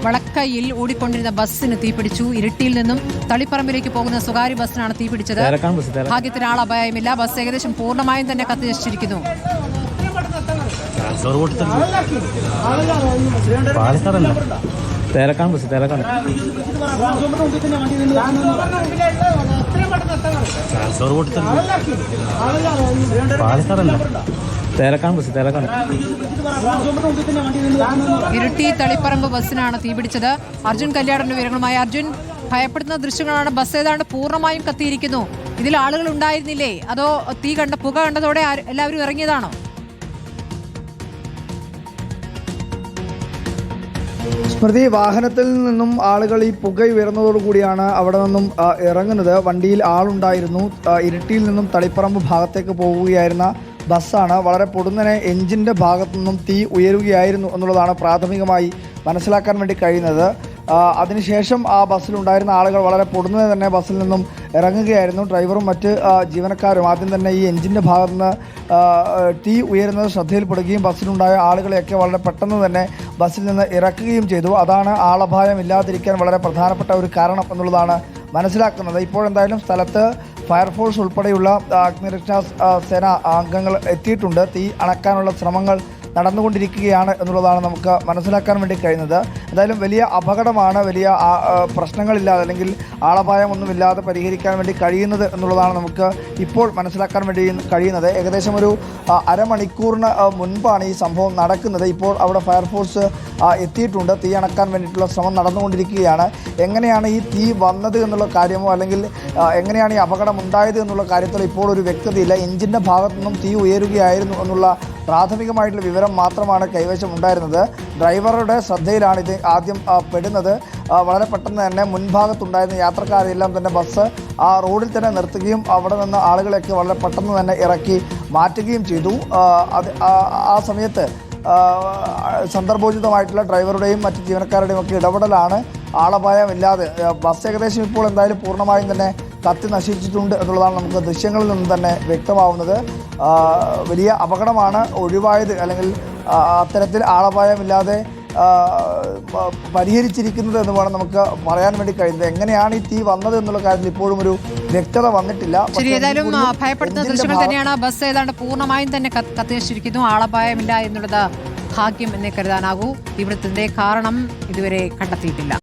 വളക്കയിൽ ഓടിക്കൊണ്ടിരുന്ന ബസ്സിന് തീപിടിച്ചു. ഇരിട്ടിയിൽ നിന്നും തളിപ്പറമ്പിലേക്ക് പോകുന്ന സ്വകാര്യ ബസ്സിനാണ് തീപിടിച്ചത്. ഭാഗ്യത്തിന് ആളപായമില്ല. ബസ് ഏകദേശം പൂർണ്ണമായും തന്നെ കത്തിനശിച്ചിരിക്കുന്നു. ഇരിട്ടി തളിപ്പറമ്പ് ബസ്സിനാണ് തീപിടിച്ചത്. അർജുൻ കല്യാണിന്റെ വിവരങ്ങളുമായി. അർജുൻ, ഭയപ്പെടുന്ന ദൃശ്യങ്ങളാണ്. ബസ് ഏതാണ്ട് പൂർണ്ണമായും കത്തിയിരിക്കുന്നു. ഇതിൽ ആളുകൾ ഉണ്ടായിരുന്നില്ലേ, അതോ പുക കണ്ടതോടെ എല്ലാവരും ഇറങ്ങിയതാണോ? സ്മൃതി, വാഹനത്തിൽ നിന്നും ആളുകൾ ഈ പുക ഉയർന്നതോടുകൂടിയാണ് അവിടെ നിന്നും ഇറങ്ങുന്നത്. വണ്ടിയിൽ ആളുണ്ടായിരുന്നു. ഇരിട്ടിയിൽ നിന്നും തളിപ്പറമ്പ് ഭാഗത്തേക്ക് പോവുകയായിരുന്ന ബസ്സാണ്. വളരെ പൊടുന്നനെ എഞ്ചിൻ്റെ ഭാഗത്തു നിന്നും തീ ഉയരുകയായിരുന്നു എന്നുള്ളതാണ് പ്രാഥമികമായി മനസ്സിലാക്കാൻ വേണ്ടി കഴിയുന്നത്. അതിനുശേഷം ആ ബസ്സിലുണ്ടായിരുന്ന ആളുകൾ വളരെ പൊടുന്നനെ തന്നെ ബസ്സിൽ നിന്നും ഇറങ്ങുകയായിരുന്നു. ഡ്രൈവറും മറ്റ് ജീവനക്കാരും ആദ്യം തന്നെ ഈ എഞ്ചിൻ്റെ ഭാഗത്തു നിന്ന് തീ ഉയരുന്നത് ശ്രദ്ധയിൽപ്പെടുകയും ബസ്സിലുണ്ടായ ആളുകളെയൊക്കെ വളരെ പെട്ടെന്ന് തന്നെ ബസ്സിൽ നിന്ന് ഇറക്കുകയും ചെയ്തു. അതാണ് ആളപായമില്ലാതിരിക്കാൻ വളരെ പ്രധാനപ്പെട്ട ഒരു കാരണം എന്നുള്ളതാണ് മനസ്സിലാക്കുന്നത്. ഇപ്പോഴെന്തായാലും സ്ഥലത്ത് ഫയർഫോഴ്സ് ഉൾപ്പെടെയുള്ള അഗ്നിരക്ഷാ സേന അംഗങ്ങൾ എത്തിയിട്ടുണ്ട്. തീ അണക്കാനുള്ള ശ്രമങ്ങൾ നടന്നുകൊണ്ടിരിക്കുകയാണ് എന്നുള്ളതാണ് നമുക്ക് മനസ്സിലാക്കാൻ വേണ്ടി കഴിയുന്നത്. എന്തായാലും വലിയ അപകടമാണ്, വലിയ പ്രശ്നങ്ങളില്ലാതെ അല്ലെങ്കിൽ ആളപായമൊന്നുമില്ലാതെ പരിഹരിക്കാൻ വേണ്ടി കഴിയുന്നത് എന്നുള്ളതാണ് നമുക്ക് ഇപ്പോൾ മനസ്സിലാക്കാൻ വേണ്ടി കഴിയുന്നത്. ഏകദേശം ഒരു അരമണിക്കൂറിന് മുൻപാണ് ഈ സംഭവം നടക്കുന്നത്. ഇപ്പോൾ അവിടെ ഫയർഫോഴ്സ് എത്തിയിട്ടുണ്ട്. തീ അണക്കാൻ വേണ്ടിയിട്ടുള്ള ശ്രമം നടന്നുകൊണ്ടിരിക്കുകയാണ്. എങ്ങനെയാണ് ഈ തീ വന്നത് എന്നുള്ള കാര്യമോ അല്ലെങ്കിൽ എങ്ങനെയാണ് ഈ അപകടം ഉണ്ടായത് എന്നുള്ള കാര്യത്തിൽ ഇപ്പോൾ ഒരു വ്യക്തതയില്ല. എഞ്ചിൻ്റെ ഭാഗത്തു നിന്നും തീ ഉയരുകയായിരുന്നു എന്നുള്ള പ്രാഥമികമായിട്ടുള്ള വിവരം മാത്രമാണ് കൈവശം ഉണ്ടായിരുന്നത്. ഡ്രൈവറുടെ ശ്രദ്ധയിലാണ് ഇത് ആദ്യം പെടുന്നത്. വളരെ പെട്ടെന്ന് തന്നെ മുൻഭാഗത്തുണ്ടായിരുന്ന യാത്രക്കാരെല്ലാം തന്നെ ബസ് ആ റോഡിൽ തന്നെ നിർത്തുകയും അവിടെ നിന്ന് ആളുകളെയൊക്കെ വളരെ പെട്ടെന്ന് തന്നെ ഇറക്കി മാറ്റുകയും ചെയ്തു. ആ സമയത്ത് സന്ദർഭോചിതമായിട്ടുള്ള ഡ്രൈവറുടെയും മറ്റ് ജീവനക്കാരുടെയും ഒക്കെ ഇടപെടലാണ് ആളപായമില്ലാതെ ബസ് ഏകദേശം ഇപ്പോൾ എന്തായാലും പൂർണ്ണമായും തന്നെ കത്തി നശിച്ചിട്ടുണ്ട് എന്നുള്ളതാണ് നമുക്ക് ദൃശ്യങ്ങളിൽ നിന്ന് തന്നെ വ്യക്തമാവുന്നത്. വലിയ അപകടമാണ് ഒഴിവായത്, അല്ലെങ്കിൽ അത്തരത്തിൽ ആളപായമില്ലാതെ പരിഹരിച്ചിരിക്കുന്നത് എന്ന് വേണം നമുക്ക് പറയാൻ വേണ്ടി കഴിയുന്നത്. എങ്ങനെയാണ് ഈ തീ വന്നത് എന്നുള്ള കാര്യത്തിൽ ഇപ്പോഴും ഒരു വ്യക്തത വന്നിട്ടില്ല. ഏതായാലും ഭയപ്പെടുന്ന ദൃശ്യങ്ങൾ തന്നെയാണ്. ബസ് ഏതാണ്ട് പൂർണ്ണമായും തന്നെ കത്തിനശിച്ചിരിക്കുന്നു. ആളപായമില്ല എന്നുള്ളത് ഭാഗ്യം എന്നേ കരുതാനാകൂ. തീപിടുത്തത്തിന്റെ കാരണം ഇതുവരെ കണ്ടെത്തിയിട്ടില്ല.